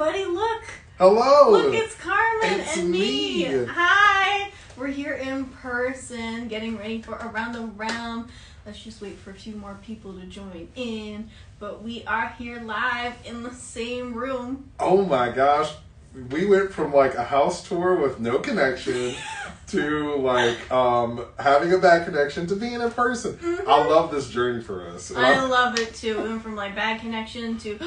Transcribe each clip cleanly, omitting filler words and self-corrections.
everybody, look. Hello. Look, it's Carmen It's and me. me. Hi. We're here in person, getting ready for Around the Realm. Let's just wait for a few more people to join in. But we are here live in the same room. Oh my gosh. We went from like a house tour with no connection to like having a bad connection to being in person. Mm-hmm. I love this journey for us. I love it too. We went from like bad connection to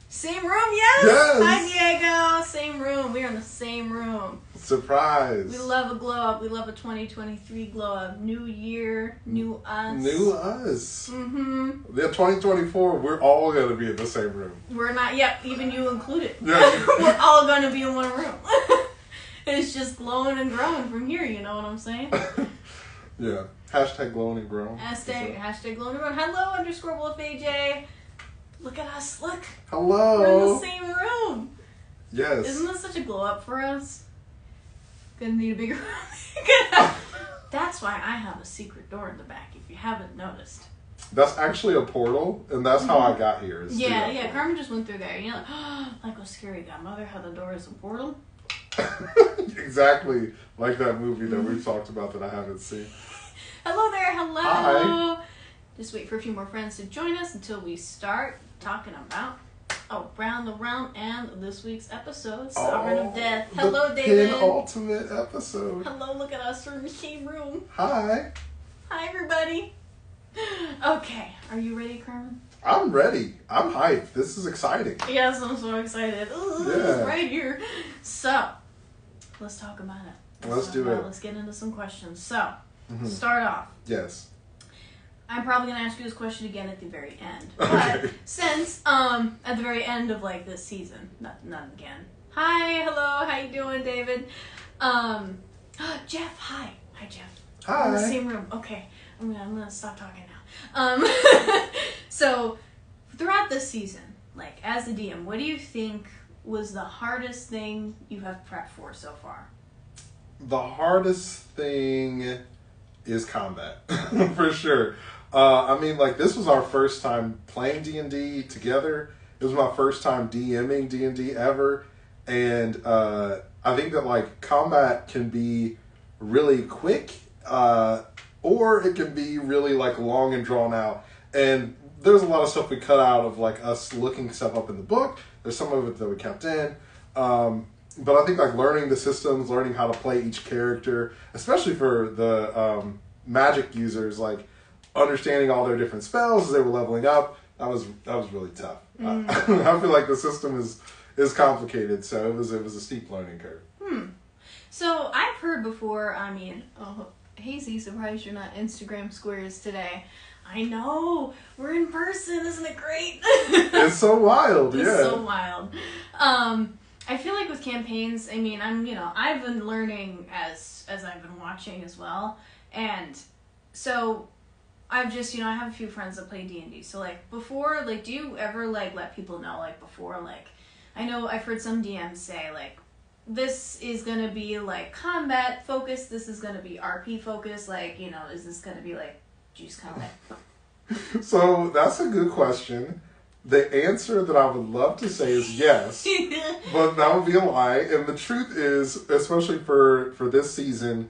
same room, yes! Yes! Hi Diego! Same room. We're in the same room. Surprise. We love a glow up. We love a 2023 glow up. New year, new us. New us. Mm-hmm. Yeah, 2024, we're all going to be in the same room. We're not, yet, even you included. Yeah. We're all going to be in one room. It's just glowing and growing from here, you know what I'm saying? Yeah. Hashtag glowing and growing. Hashtag glowing and growing. Hello, _WolfAJ. Look at us, look. Hello. We're in the same room. Yes. Isn't this such a glow up for us? Gonna need a bigger room. That's why I have a secret door in the back, if you haven't noticed. That's actually a portal, and that's how I got here. Yeah, Carmen just went through there. You know, like a scary godmother, how the door is a portal. Exactly like that movie that we've talked about that I haven't seen. Hello there, hello. Hi. Just wait for a few more friends to join us until we start talking about Around the Realm and this week's episode, Sovereign of Death. Hello, the David. penultimate episode. Hello, look at us. We're in the same room. Hi. Hi, everybody. Okay, are you ready, Carmen? I'm ready. I'm hyped. This is exciting. Yes, I'm so excited. Ooh, Yeah. It's right here. So, let's talk about it. Let's do it. Let's get into some questions. So, start off. Yes. I'm probably going to ask you this question again at the very end. Okay. But since, at the very end of, like, this season, not again. Hi, hello, how you doing, David? Jeff, hi. Hi, Jeff. Hi. We're in the same room. Okay, I'm gonna stop talking now. So, throughout this season, like, as the DM, what do you think was the hardest thing you have prepped for so far? The hardest thing is combat, for sure. I mean, like, this was our first time playing D&D together. It was my first time DMing D&D ever. And I think that, like, combat can be really quick, or it can be really, like, long and drawn out. And there's a lot of stuff we cut out of, like, us looking stuff up in the book. There's some of it that we kept in. But I think, like, learning the systems, learning how to play each character, especially for the magic users, like, understanding all their different spells as they were leveling up, that was really tough. I feel like the system is complicated, so it was a steep learning curve. So I've heard before, I mean, Hazy, surprised you're not Instagram squares today. I know, we're in person, isn't it great? It's so wild, yeah. It's so wild. I feel like with campaigns, I mean, I've been learning as I've been watching as well, and so I've just, I have a few friends that play D&D, so, like, before, like, do you ever, like, let people know, like, before, like, I know I've heard some DMs say, like, this is gonna be, like, combat focused, this is gonna be RP focused, like, is this gonna be, like, just kind of like... So, that's a good question. The answer that I would love to say is yes, but that would be a lie. And the truth is, especially for this season,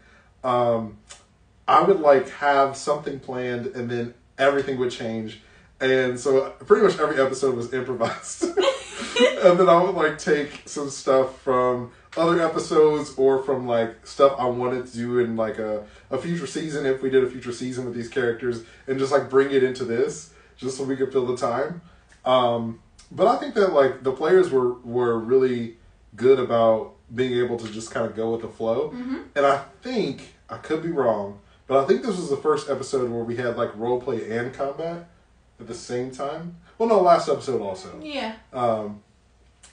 I would, like, have something planned and then everything would change. And so pretty much every episode was improvised. And then I would, like, take some stuff from other episodes or from, like, stuff I wanted to do in, like, a future season, if we did a future season with these characters, and just, like, bring it into this, just so we could fill the time. But I think that, like, the players were really good about being able to just kind of go with the flow. And I think, I could be wrong, but I think this was the first episode where we had, like, roleplay and combat at the same time. Well, no, last episode also. Yeah.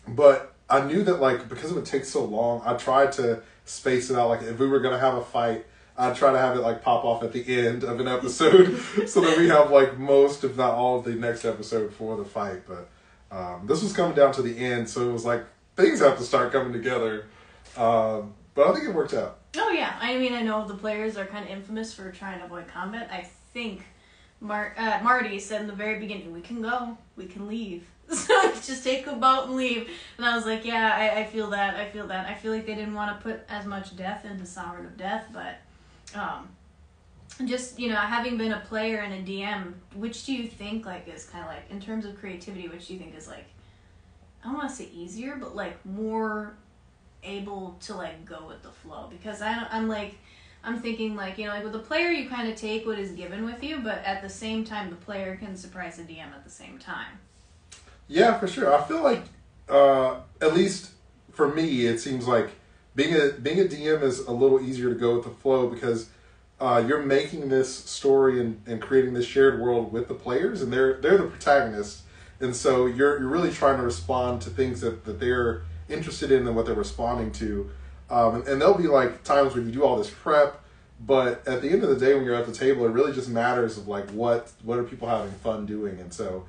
But I knew that, like, because it would take so long, I tried to space it out. Like, if we were going to have a fight, I'd try to have it, like, pop off at the end of an episode so that we have, like, most, if not all, of the next episode for the fight. But this was coming down to the end, so it was like, things have to start coming together. But I think it worked out. Oh, yeah. I mean, I know the players are kind of infamous for trying to avoid combat. I think Marty said in the very beginning, we can go, we can leave. So just take a boat and leave. And I was like, yeah, I feel that. I feel like they didn't want to put as much death into Sovereign of Death, but just, having been a player and a DM, which do you think, like, is kind of like, in terms of creativity, which do you think is, like, I don't want to say easier, but, like, more able to, like, go with the flow? Because I'm thinking, like, like with a player, you kind of take what is given with you, but at the same time, the player can surprise the DM at the same time. Yeah, for sure. I feel like, at least for me, it seems like being a DM is a little easier to go with the flow because you're making this story and creating this shared world with the players, and they're the protagonists, and so you're really trying to respond to things that they're interested in and what they're responding to. And there'll be like times when you do all this prep, but at the end of the day, when you're at the table, it really just matters of like what are people having fun doing. And so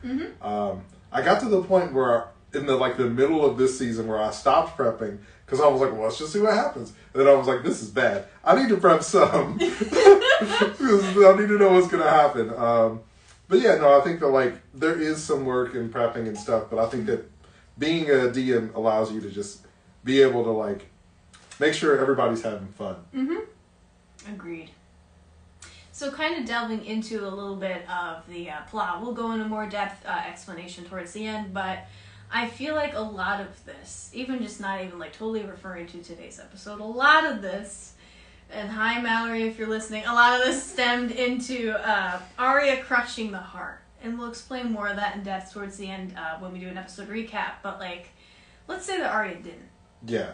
I got to the point where in the middle of this season where I stopped prepping because I was like, well, let's just see what happens. And then I was like, this is bad. I need to prep some because I need to know what's going to happen. But yeah, no, I think that like there is some work in prepping and stuff, but I think that being a DM allows you to just be able to like make sure everybody's having fun. Agreed. So kind of delving into a little bit of the plot, we'll go into more depth explanation towards the end, but I feel like a lot of this, even just not even like totally referring to today's episode, a lot of this, and hi Mallory if you're listening, a lot of this stemmed into Arya crushing the heart. And we'll explain more of that in depth towards the end when we do an episode recap, but like, let's say that Arya didn't. Yeah.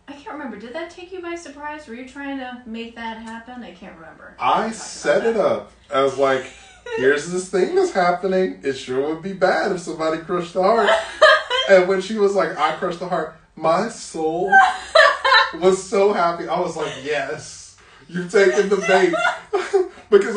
I can't remember. Did that take you by surprise? Were you trying to make that happen? I can't remember. I set it up. I was like, here's this thing that's happening. It sure would be bad if somebody crushed the heart. And when she was like, I crushed the heart, my soul was so happy. I was like, yes, you've taken the bait. Because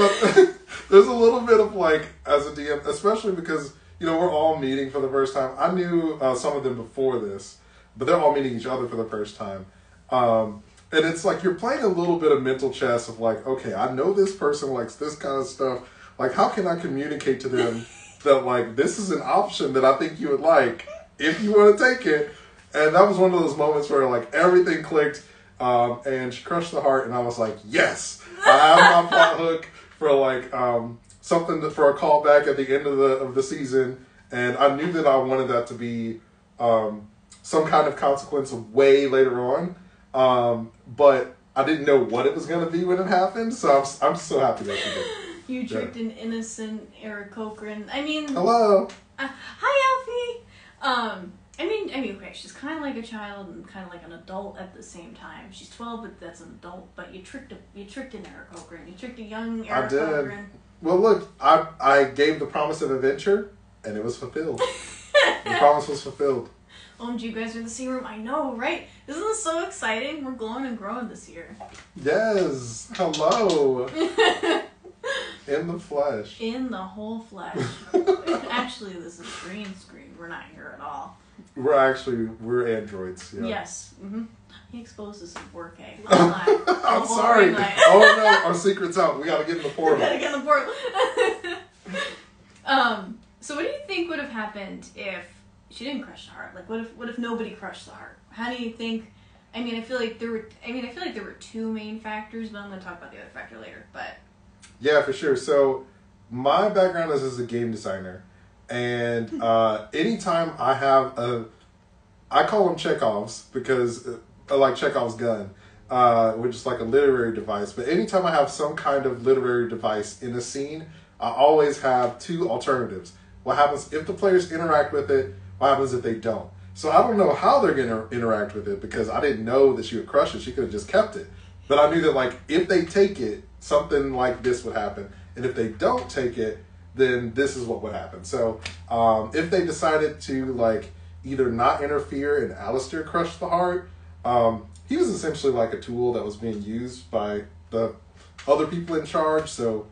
there's a little bit of like, as a DM, especially because, we're all meeting for the first time. I knew some of them before this. But they're all meeting each other for the first time. And it's like you're playing a little bit of mental chess of like, okay, I know this person likes this kind of stuff. Like, how can I communicate to them that, like, this is an option that I think you would like if you want to take it? And that was one of those moments where, like, everything clicked and she crushed the heart. And I was like, yes, I have my plot hook for, like, something for a callback at the end of the season. And I knew that I wanted that to be some kind of consequence way later on. But I didn't know what it was going to be when it happened. So I'm so happy that she did. You tricked an innocent Eric Cochran. I mean... Hello. Hi, Alfie. Okay, she's kind of like a child and kind of like an adult at the same time. She's 12, but that's an adult. But you tricked an Eric Cochran. You tricked a young Eric Cochran. Well, look, I gave the promise of adventure, and it was fulfilled. The promise was fulfilled. OMG, you guys are in the same room. I know, right? Isn't this so exciting? We're glowing and growing this year. Yes. Hello. In the flesh. In the whole flesh. Actually, this is green screen. We're not here at all. We're androids. Yeah. Yes. He exposed us in 4K. I'm sorry. Oh no, our secret's out. We gotta get in the portal. So what do you think would have happened if she didn't crush the heart? Like, what if nobody crushed the heart? How do you think? I feel like there were two main factors, but I'm going to talk about the other factor later. But yeah, for sure. So my background is as a game designer, and anytime I have I call them Chekhovs because I like Chekhov's gun, which is like a literary device. But anytime I have some kind of literary device in a scene, I always have two alternatives. What happens if the players interact with it? What happens if they don't? So I don't know how they're going to interact with it because I didn't know that she would crush it. She could have just kept it. But I knew that, like, if they take it, something like this would happen. And if they don't take it, then this is what would happen. So if they decided to, like, either not interfere and Alistair crushed the heart, he was essentially like a tool that was being used by the other people in charge. So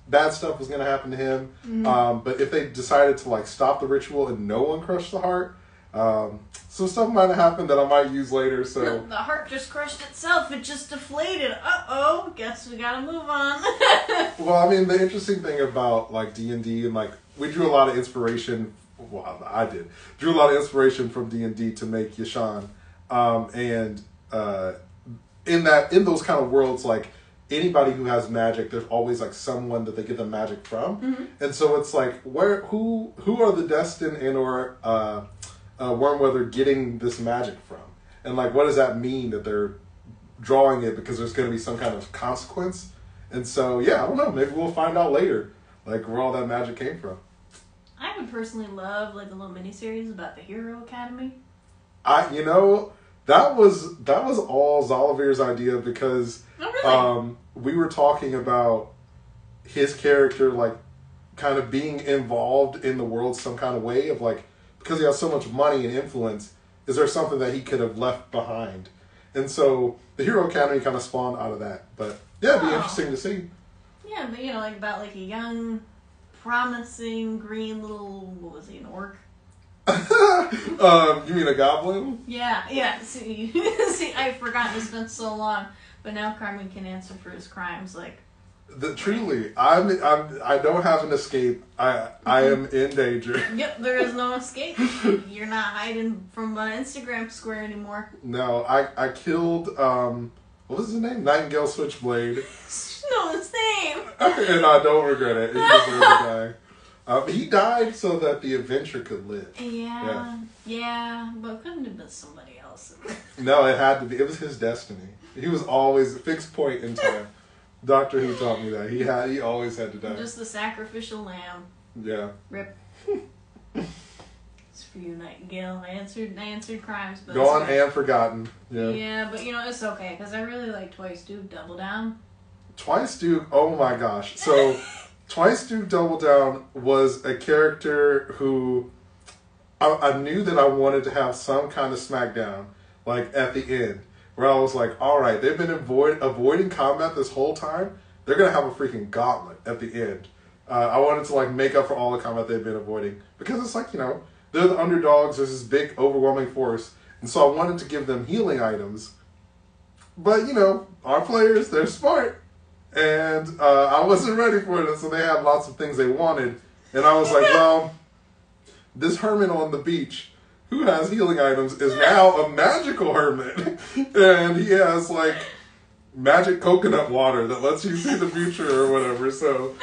bad stuff was going to happen to him. But if they decided to like stop the ritual and no one crushed the heart, some stuff might have happened that I might use later. So the heart just crushed itself. It just deflated. Uh-oh. Guess we got to move on. Well, I mean, the interesting thing about like D&D and like we drew a lot of inspiration well, I did. Drew a lot of inspiration from D&D to make Yashan. In those kind of worlds, like, anybody who has magic, there's always like someone that they get the magic from. Mm-hmm. And so it's like, who are the Destined and or Wormweather getting this magic from? And like, what does that mean that they're drawing it because there's going to be some kind of consequence? And so, yeah, I don't know. Maybe we'll find out later, like, where all that magic came from. I would personally love like a little miniseries about the Hero Academy. That was all Zolavir's idea because we were talking about his character, like, kind of being involved in the world some kind of way of, like, because he has so much money and influence, is there something that he could have left behind? And so the Hero Academy kind of spawned out of that. But yeah, it'd be interesting to see. Yeah, but like about like a young, promising green little, what was he, an orc? You mean a goblin? Yeah. See, I've forgotten. It's been so long, but now Carmen can answer for his crimes. Like, Truly, I don't have an escape. I am in danger. Yep, there is no escape. You're not hiding from Instagram Square anymore. No, I killed what was his name? Nightingale Switchblade. No, his name. And I don't regret it. He deserved to die. He died so that the adventure could live. Yeah, but it couldn't have been somebody else. No, it had to be. It was his destiny. He was always a fixed point in time. Doctor Who taught me that. He always had to die. Just the sacrificial lamb. Yeah. Rip. It's for you, Nightingale. I answered crimes, but gone and forgotten. Yeah. Yeah, but it's okay because I really like Twice Duke Double Down. Twice Duke. Oh my gosh. So. Twice Duke Double Down was a character who I knew that I wanted to have some kind of smackdown, like, at the end, where I was like, all right, they've been avoiding combat this whole time. They're going to have a freaking gauntlet at the end. I wanted to, like, make up for all the combat they've been avoiding. Because it's like, they're the underdogs. There's this big, overwhelming force. And so I wanted to give them healing items. But, our players, they're smart. And I wasn't ready for it, and so they had lots of things they wanted. And I was like, well, this hermit on the beach who has healing items is now a magical hermit. And he has, like, magic coconut water that lets you see the future or whatever. So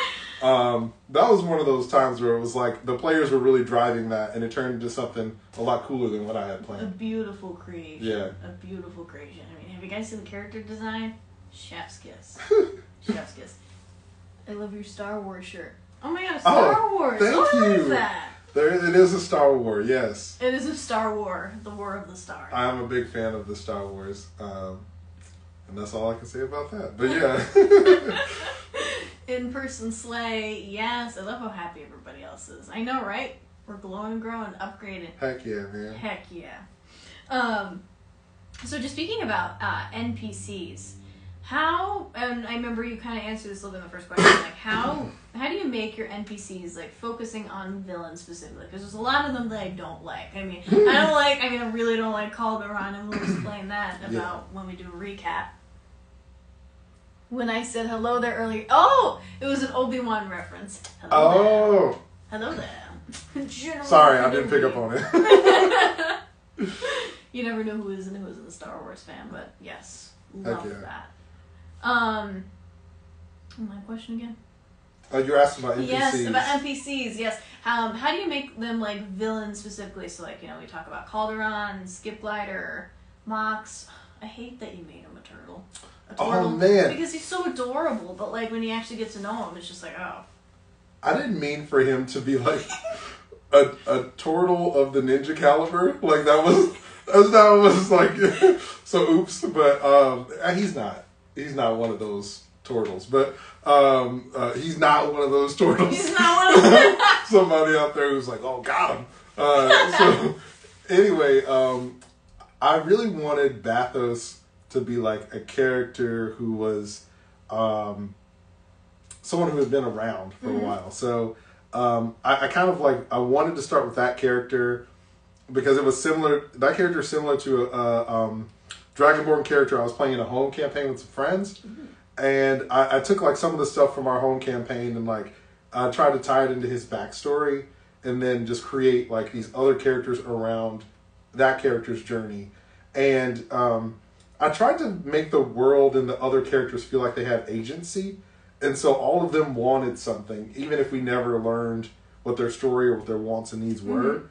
that was one of those times where it was like the players were really driving that, and it turned into something a lot cooler than what I had planned. A beautiful creation. Yeah. A beautiful creation. I mean, have you guys seen the character design? Chef's kiss. Chef's kiss. I love your Star Wars shirt. Oh my god, Star Wars! Thank what you. Is that? It is a Star Wars, yes. It is a Star War, the War of the Stars. I am a big fan of the Star Wars, and that's all I can say about that. But yeah. In-person slay, yes. I love how happy everybody else is. I know, right? We're glowing, growing, upgraded. Heck yeah, man. Heck yeah. So just speaking about NPCs, and I remember you kind of answered this a little bit in the first question, like how do you make your NPCs like focusing on villains specifically? Because there's a lot of them that I don't like. I mean, I really don't like Calderon, and we'll explain that about when we do a recap. When I said hello there earlier, it was an Obi-Wan reference. Hello there. Sorry, I didn't pick up on it. You never know who is a Star Wars fan, but yes, love that. My question again? You're asking about NPCs. Yes, about NPCs, yes. How do you make them, like, villains specifically? So, like, we talk about Calderon, Skipglider, Mox. I hate that you made him a turtle. Oh, man. Because he's so adorable, but, like, when you actually get to know him, it's just like, oh. I didn't mean for him to be, like, a turtle of the ninja caliber. Like, that was like, so oops. But he's not. He's not one of those turtles. But he's not one of those turtles. He's not one of them. Somebody out there who's like, oh, got him. So anyway, I really wanted Bathos to be like a character who was someone who had been around for a while. So I kind of like, I wanted to start with that character because it was similar. That character is similar to a Dragonborn character I was playing in a home campaign with some friends. And I took like some of the stuff from our home campaign and like tried to tie it into his backstory. and then just create like these other characters around that character's journey. And I tried to make the world and the other characters feel like they had agency. And so all of them wanted something, even if we never learned what their story or what their wants and needs were.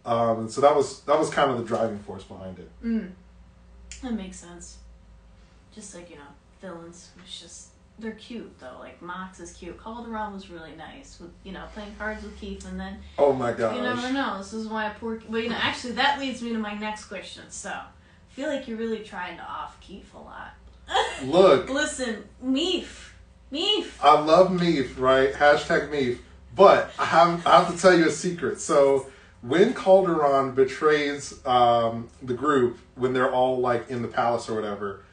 And so that was kind of the driving force behind it. That makes sense. Just like, villains, it's just, they're cute though. Like Mox is cute. Calderon was really nice with, playing cards with Keith, and then oh my gosh, you never know. This is why but actually that leads me to my next question. So I feel like you're really trying to off Keith a lot. Look, listen, Meef. I love Meef, right? Hashtag Meef. But I have to tell you a secret. So when Calderon betrays the group, when they're all like in the palace or whatever,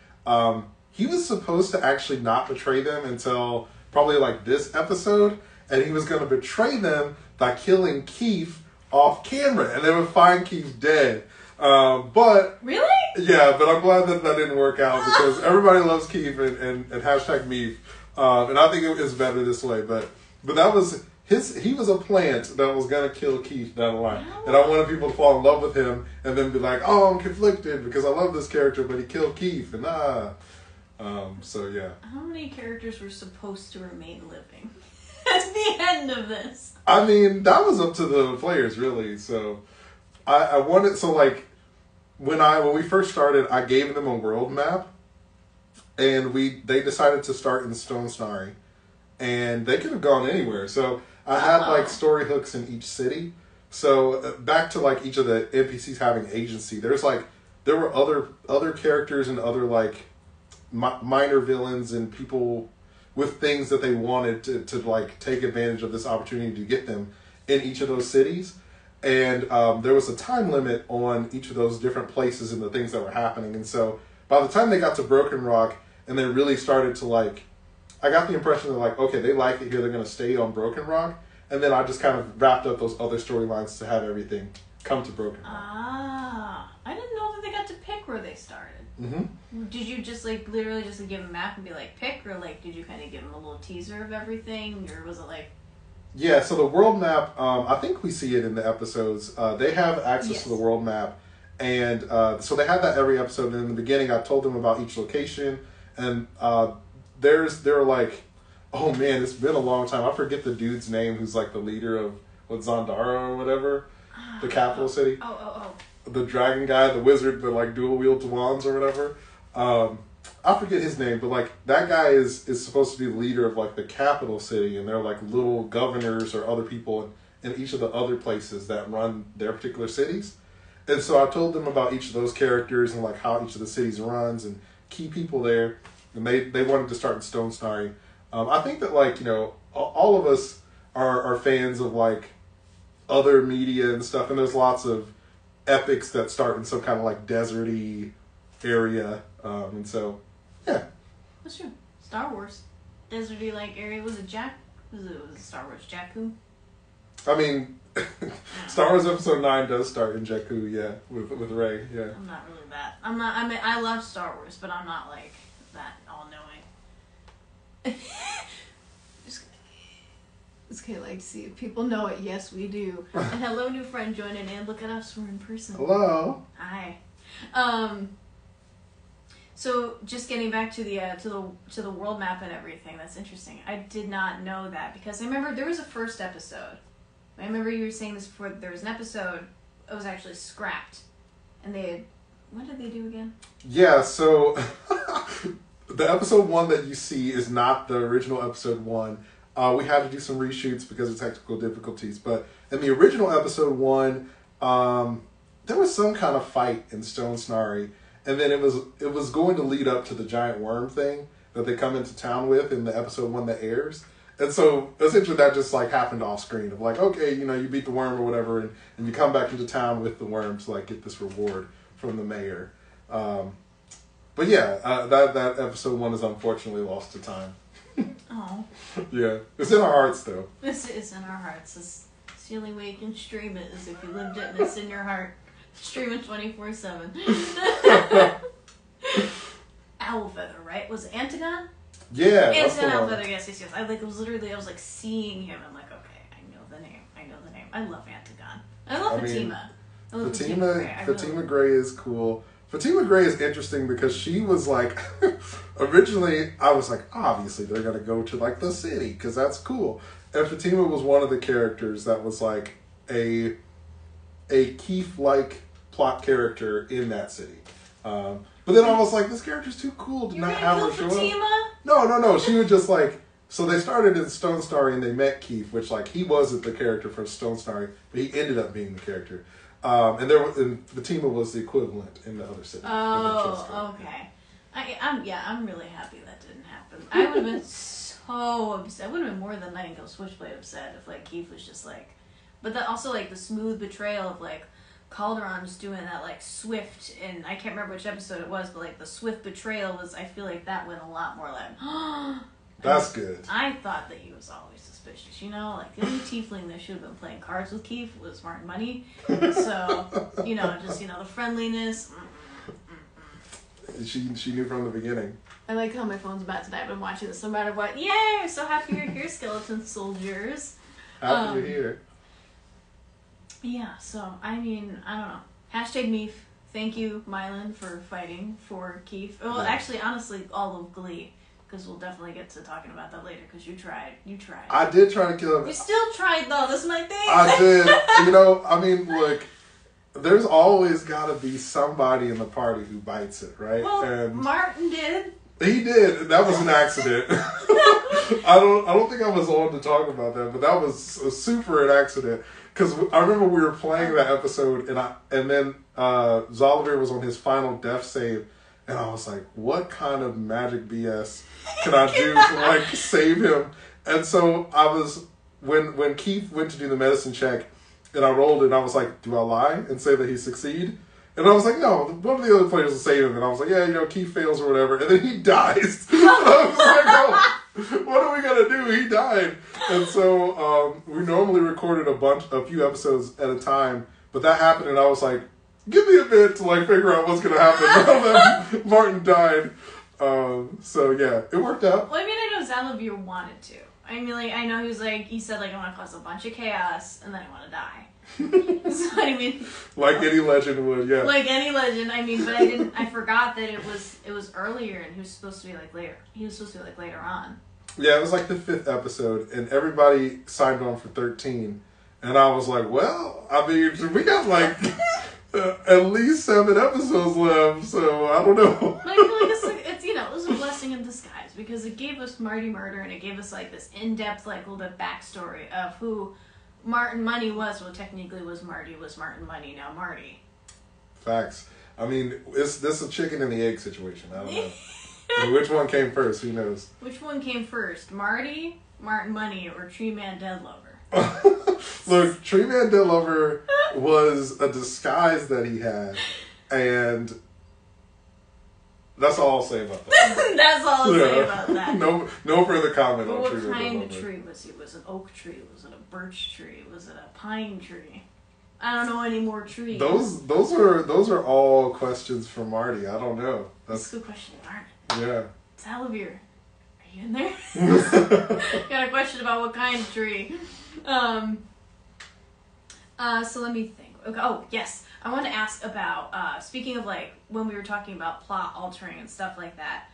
he was supposed to actually not betray them until probably like this episode, and he was going to betray them by killing Keith off camera, and they would find Keith dead. But really, yeah, but I'm glad that didn't work out because everybody loves Keith and hashtag Meef, and I think it is better this way. But that was. He was a plant that was going to kill Keith down the line. And I wanted people to fall in love with him and then be like, oh, I'm conflicted because I love this character, but he killed Keith. And so, yeah. How many characters were supposed to remain living at the end of this? I mean, that was up to the players, really. So, I wanted... So, like, when we first started, I gave them a world map. And they decided to start in Stone Snarry. And they could have gone anywhere. So... I had like story hooks in each city. So back to like each of the NPCs having agency. There were other characters and other like minor villains and people with things that they wanted to like take advantage of this opportunity to get them in each of those cities. And there was a time limit on each of those different places and the things that were happening. And so by the time they got to Broken Rock and they really started to like, I got the impression that like, okay, they like it here, they're going to stay on Broken Rock. And then I just kind of wrapped up those other storylines to have everything come to Broken Rock. Ah, I didn't know that they got to pick where they started. Mm-hmm. Did you just like literally just give them a map and be like, pick? Or like, did you kind of give them a little teaser of everything? Or was it like... Yeah, so the world map, I think we see it in the episodes. They have access to the world map. And so they have that every episode. And in the beginning, I told them about each location. And they're like, oh man, it's been a long time. I forget the dude's name who's like the leader of Zandara or whatever, the capital city. The dragon guy, the wizard, the like dual wield wands or whatever. I forget his name, but like that guy is supposed to be the leader of like the capital city, and they're like little governors or other people in each of the other places that run their particular cities. And so I told them about each of those characters and like how each of the cities runs and key people there. And they wanted to start in Stone Snarry. I think that like, all of us are fans of like other media and stuff, and there's lots of epics that start in some kind of like deserty area. And so, yeah. That's true. Star Wars. Deserty like area. Was it Star Wars Jakku? I mean, Star Wars Episode 9 does start in Jakku, yeah, with Rey, yeah. I'm not really that. I love Star Wars, but I'm not like that all-knowing. It's kind of like to see if people know it. Yes, we do. And hello, new friend joining in. Look at us. We're in person. Hello. Hi. So just getting back to the world map and everything. That's interesting. I did not know that because I remember there was a first episode. I remember you were saying this before. There was an episode that was actually scrapped, and what did they do again? Yeah. So the episode 1 that you see is not the original episode 1. We had to do some reshoots because of technical difficulties. But in the original episode 1, there was some kind of fight in Stone Snarry. And then it was going to lead up to the giant worm thing that they come into town with in the episode 1 that airs. And so essentially that just like happened off screen of like, okay, you beat the worm or whatever, and you come back into town with the worm to like get this reward from the mayor. But yeah, that episode 1 is unfortunately lost to time. Oh. Yeah. It's in our hearts, though. It's in our hearts. It's the only way you can stream it is if you lived it and it's in your heart. Stream it 24/7. Owlfeather, right? Was it Antagon? Yeah. Antagon Owlfeather, yes. I was like seeing him. I'm like, okay, I know the name. I love Antigone. I love Fatima. I love Fatima Gray is cool. Fatima Gray is interesting because she was like, originally I was like, obviously they're going to go to like the city because that's cool. And Fatima was one of the characters that was like a Keith-like plot character in that city. But then I was like, this character's too cool to not have her show up. No. She was just like, so they started in Stone Starry and they met Keith, which like he wasn't the character for Stone Starry, but he ended up being the character. And Fatima was the equivalent in the other city. Oh, okay. I'm really happy that didn't happen. I would have been so upset. I would have been more than Nightingale Switchblade upset if like Keith was just like, but that also like the smooth betrayal of like Calderon just doing that like swift, and I can't remember which episode it was, but like the swift betrayal was, I feel like that went a lot more like, that's good. I thought that he was always suspicious, you know, like the only tiefling that should have been playing cards with Keith was Martin Money. So, you know, just, you know, the friendliness. She knew from the beginning. I like how my phone's about to die. I've been watching this no matter what. Yay! I'm so happy you're here, skeleton soldiers. Happy you're here. Yeah, so, I mean, I don't know. Hashtag Meef. Thank you, Mylan, for fighting for Keith. Well, yeah. Actually, honestly, all of Glee. Because we'll definitely get to talking about that later, because you tried. I did try to kill him. You still tried, though. That's my thing. I did. You know, I mean, look, there's always got to be somebody in the party who bites it, right? Well, and Martin did. He did. That was an accident. I don't think I was on to talk about that, but that was super an accident. Because I remember we were playing that episode, and then Zolivir was on his final death save, and I was like, what kind of magic BS can I do to like save him? And so I was, when Keith went to do the medicine check and I rolled it, and I was like, do I lie and say that he succeed? And I was like, no, one of the other players will save him. And I was like, yeah, you know, Keith fails or whatever. And then he dies. And I was like, oh, what are we going to do? He died. And so we normally recorded a few episodes at a time, but that happened, and I was like, give me a bit to like figure out what's going to happen now that Martin died. So yeah, it worked out. Well, I mean, I know Zalivir wanted to. I mean, like, I know he said, like, I want to cause a bunch of chaos, and then I want to die. So, I mean... like any legend would, yeah. Like any legend, I mean, but I forgot that it was earlier, and he was supposed to be, like, later. He was supposed to be, like, later on. Yeah, it was, like, the 5th episode, and everybody signed on for 13. And I was like, well, I mean, we got, like... at least 7 episodes left, so I don't know. But I feel like it's, you know, it was a blessing in disguise, because it gave us Marty Murder, and it gave us, like, this in-depth, like, little bit backstory of who Martin Money was. Well, technically was Martin Money, now Marty. Facts. I mean, this is a chicken and the egg situation. I don't know. I mean, which one came first? Who knows? Which one came first? Marty, Martin Money, or Tree Man Dead Lover? Look, Tree Man Dead Lover was a disguise that he had, and that's all I'll say about that. That's all I'll say about that. No further comment but on Tree Man Dead Lover. What kind of tree was he? Was it an oak tree? Was it a birch tree? Was it a pine tree? I don't know any more trees. Those are all questions for Marty. I don't know. That's a good question, Martin. Yeah. Zalivir, are you in there? Got a question about what kind of tree. So let me think. Okay. Oh, yes. I want to ask about, speaking of, like, when we were talking about plot altering and stuff like that,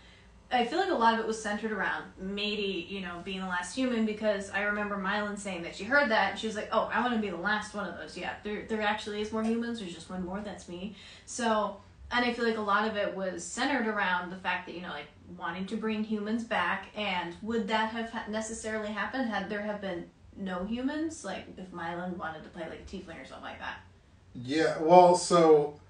I feel like a lot of it was centered around Matey, you know, being the last human, because I remember Mylan saying that she heard that, and she was like, oh, I want to be the last one of those. Yeah, there actually is more humans. There's just one more. That's me. So, and I feel like a lot of it was centered around the fact that, you know, like, wanting to bring humans back, and would that have necessarily happened had there have been no humans? Like, if Mylan wanted to play, like, a tiefling or something like that. Yeah, well, so,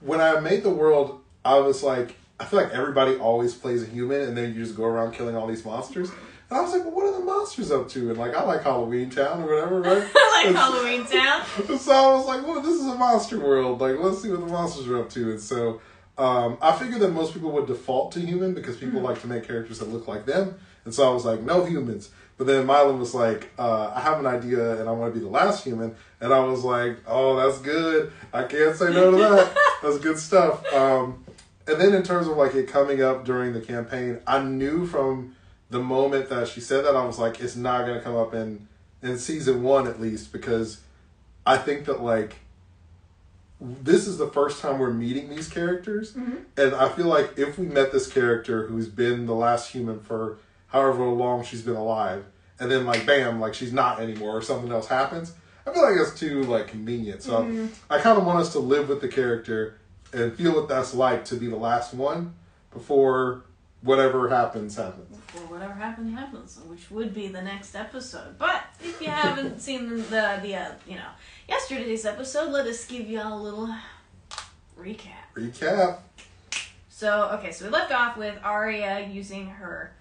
when I made the world, I was like, I feel like everybody always plays a human, and then you just go around killing all these monsters. And I was like, well, what are the monsters up to? And, like, I like Halloween Town or whatever, right? I like Halloween Town. So I was like, well, this is a monster world. Like, let's see what the monsters are up to. And so I figured that most people would default to human because people like to make characters that look like them. And so I was like, no humans. But then Mylan was like, I have an idea, and I want to be the last human. And I was like, oh, that's good. I can't say no to that. That's good stuff. And then in terms of, like, it coming up during the campaign, I knew from the moment that she said that, I was like, it's not going to come up in season 1 at least, because I think that, like, this is the first time we're meeting these characters. Mm-hmm. And I feel like if we met this character who's been the last human for however long she's been alive, and then, like, bam, like, she's not anymore or something else happens, I feel like that's too, like, convenient. So I kind of want us to live with the character and feel what that's like to be the last one before whatever happens. Before whatever happens, which would be the next episode. But if you haven't seen the yesterday's episode, let us give you all a little recap. So we left off with Arya using her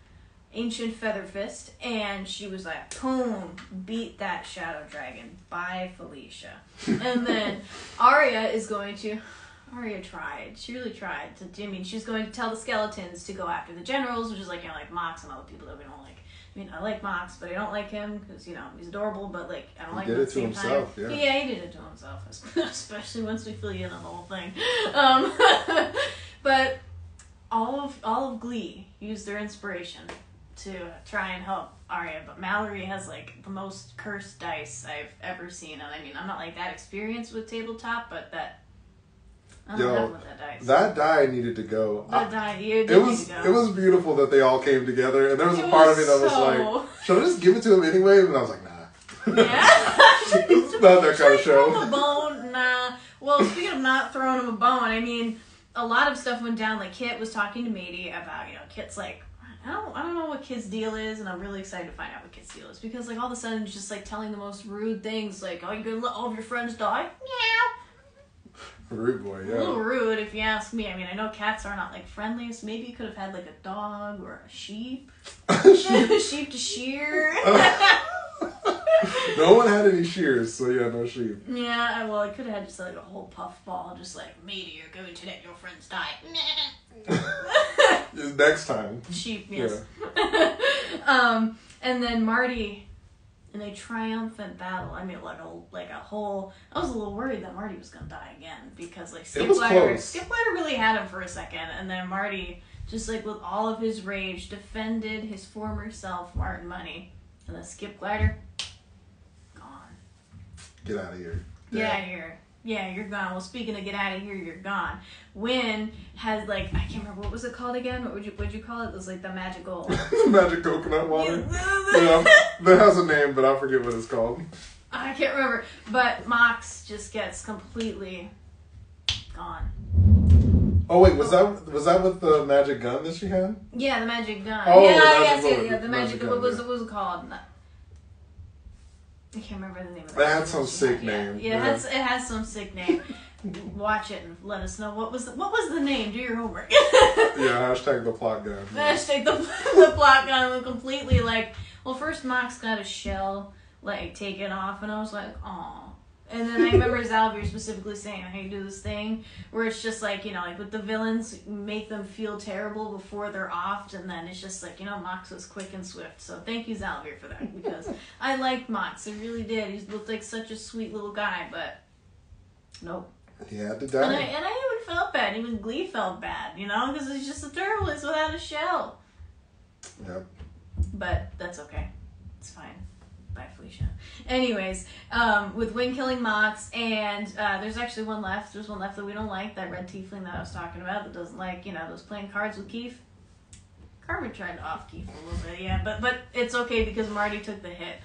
ancient feather fist, and she was like, boom, beat that shadow dragon. Bye, Felicia. And then Arya tried. She really tried. She's going to tell the skeletons to go after the generals, which is like, like Mox and all the people that we don't like. I mean, I like Mox, but I don't like him because, he's adorable, but, like, I don't like him at the same time. He did it to himself, yeah, he did it to himself, especially once we fill you in on the whole thing. But all of Glee used their inspiration to try and help Arya, but Mallory has, like, the most cursed dice I've ever seen, and I mean, I'm not, like, that experienced with tabletop, but I don't have with that dice. That die needed to go. It was beautiful that they all came together, and there was a part of me that was like, should I just give it to him anyway? And I was like, nah. Yeah? It's not that kind of show. Throw him a bone? Nah. Well, speaking of not throwing him a bone, I mean, a lot of stuff went down. Like, Kit was talking to Matey about, Kit's like, I don't know what Kit's deal is, and I'm really excited to find out what Kit's deal is, because, like, all of a sudden he's just, like, telling the most rude things, like, oh, you're gonna let all of your friends die? Meow. Rude boy, yeah. A little rude, if you ask me. I mean, I know cats are not, like, friendly, so maybe you could have had, like, a dog or a sheep. Sheep to shear. No one had any shears, so yeah, no sheep. Yeah, well, I could have had just, like, a whole puffball, just like, Matey, you're going to let your friends die. Next time. Sheep, yes. Yeah. And then Marty, in a triumphant battle, I mean, like a whole, I was a little worried that Marty was gonna die again, because, like, Skip Glider really had him for a second, and then Marty, just, like, with all of his rage, defended his former self, Martin Money, and then Skip Glider, gone. Get out of here. Get out of here. Yeah, you're gone. Well, speaking of get out of here, you're gone. Wynn has, like, I can't remember, what was it called again? What'd you call it? It was, like, the magical... Magic coconut water. Yeah, that has a name, but I forget what it's called. I can't remember. But Mox just gets completely gone. Oh, wait, was that with the magic gun that she had? Yeah, the magic gun. Oh, yeah, the magic gun. What was it called? I can't remember the name of it. It had some sick name. Yeah, it has some sick name. Watch it and let us know what was the name. Do your homework. Yeah, hashtag the plot gun. Hashtag the plot gun. Completely, like, well, first Mox got a shell, like, taken off, and I was like, aw. And then I remember Xavier specifically saying how you do this thing where it's just like, like with the villains, make them feel terrible before they're offed, and then it's just like, Mox was quick and swift. So thank you, Xavier, for that, because I liked Mox. I really did. He looked like such a sweet little guy, but nope. He had to die. And I even felt bad. Even Glee felt bad, because it's just a turtle. It's without a shell. Yep. But that's okay. It's fine. Bye, Felicia. Anyways, with Wynn killing Mox, and there's actually one left. There's one left that we don't like, that red tiefling that I was talking about, that doesn't like, those playing cards with Keith. Carmen tried to off Keith a little bit, yeah, but it's okay because Marty took the hit.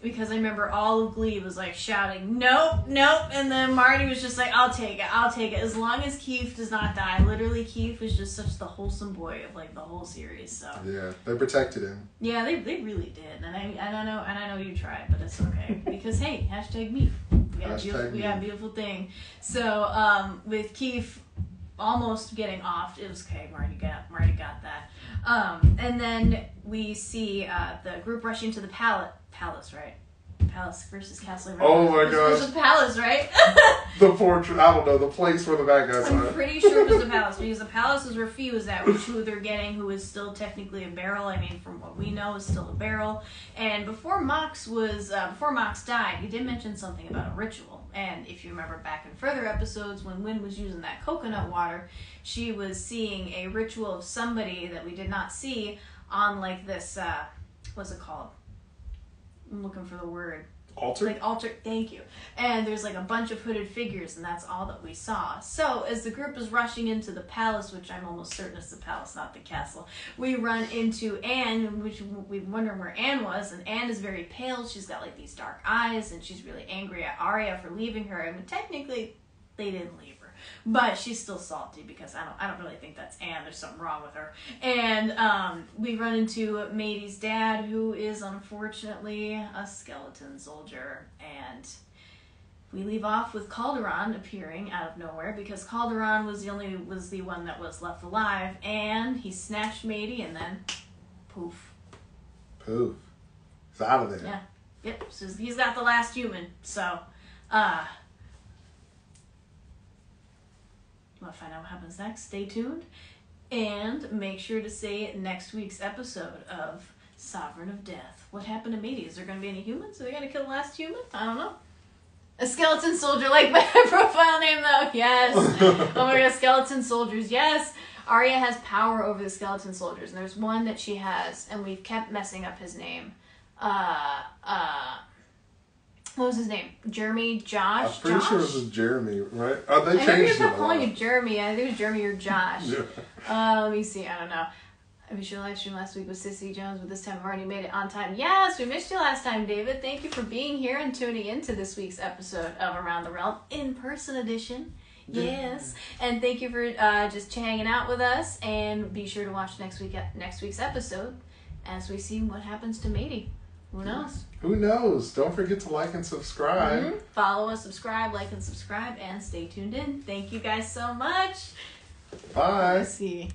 Because I remember all of Glee was, like, shouting, nope, and then Marty was just like, I'll take it, as long as Keith does not die. Literally, Keith was just such the wholesome boy of, like, the whole series, so. Yeah, they protected him. Yeah, they really did, and I know you tried, but it's okay, because, hey, hashtag me. We got a beautiful thing. So, with Keith almost getting offed, it was okay, Marty got that. And then we see the group rushing to the palace, right? Palace versus Castle. Oh my gosh. Versus Palace, right? The fortress, I don't know, the place where the bad guys are. I'm pretty sure it was the Palace, because the Palace is where Fee was at, which who they're getting, who is still technically a barrel. I mean, from what we know, is still a barrel. And before Mox died, he did mention something about a ritual. And if you remember back in further episodes, when Wynn was using that coconut water, she was seeing a ritual of somebody that we did not see on, like, this, what's it called? I'm looking for the word. Altar? Like altar, thank you. And there's like a bunch of hooded figures, and that's all that we saw. So as the group is rushing into the palace, which I'm almost certain is the palace, not the castle, we run into Anne, which we wonder where Anne was, and Anne is very pale. She's got like these dark eyes, and she's really angry at Arya for leaving her. I mean, technically, they didn't leave her, but she's still salty because I don't really think that's Anne. There's something wrong with her. And we run into Matey's dad, who is unfortunately a skeleton soldier, and we leave off with Calderon appearing out of nowhere because Calderon was the one that was left alive, and he snatched Matey, and then poof. Poof. He's out of there. Yeah. Yep. So he's got the last human. So, you want to find out what happens next? Stay tuned. And make sure to say next week's episode of Sovereign of Death. What happened to Matey? Is there going to be any humans? Are they going to kill the last human? I don't know. A skeleton soldier, like my profile name, though. Yes. Oh my god, skeleton soldiers. Yes. Arya has power over the skeleton soldiers, and there's one that she has, and we've kept messing up his name. What was his name? Jeremy? Josh? I'm pretty Josh? sure it was Jeremy, right? Oh, they I remember changed you it. kept calling you Jeremy. I think it was Jeremy or Josh. Yeah. Let me see. I don't know. I missed your live stream last week with Sissy Jones, but this time I've already made it on time. Yes, we missed you last time, David. Thank you for being here and tuning into this week's episode of Around the Realm in-person edition. Yes. And thank you for just hanging out with us. And be sure to watch next week's episode as we see what happens to Matey. Who knows? Who knows? Don't forget to like and subscribe. Mm-hmm. Follow us, subscribe, like, and subscribe, and stay tuned in. Thank you guys so much. Bye. Let's see.